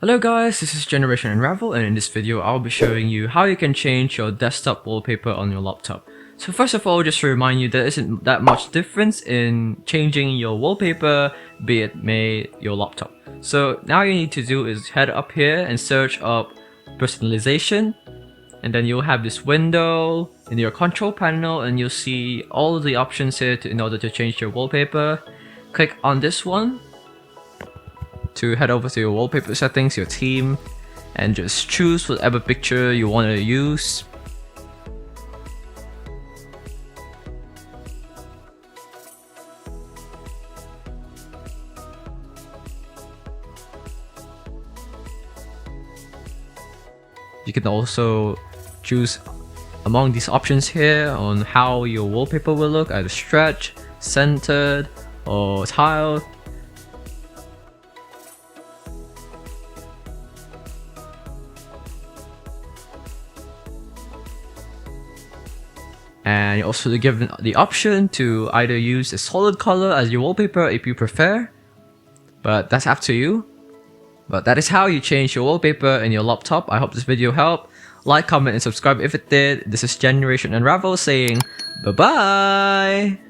Hello guys, this is Generation Unravel, and in this video I'll be showing you how you can change your desktop wallpaper on your laptop. So first of all, just to remind you, there isn't that much difference in changing your wallpaper, be it your laptop. So now you need to do is head up here and search up personalization, and then you'll have this window in your control panel and you'll see all the options here in order to change your wallpaper. Click on this one to head over to your wallpaper settings, your theme, and just choose whatever picture you want to use. You can also choose among these options here on how your wallpaper will look, either stretch, centered, or tile. And you're also given the option to either use a solid color as your wallpaper if you prefer, but that's up to you. But that is how you change your wallpaper in your laptop. I hope this video helped. Like, comment, and subscribe if it did. This is Generation Unravel saying bye bye.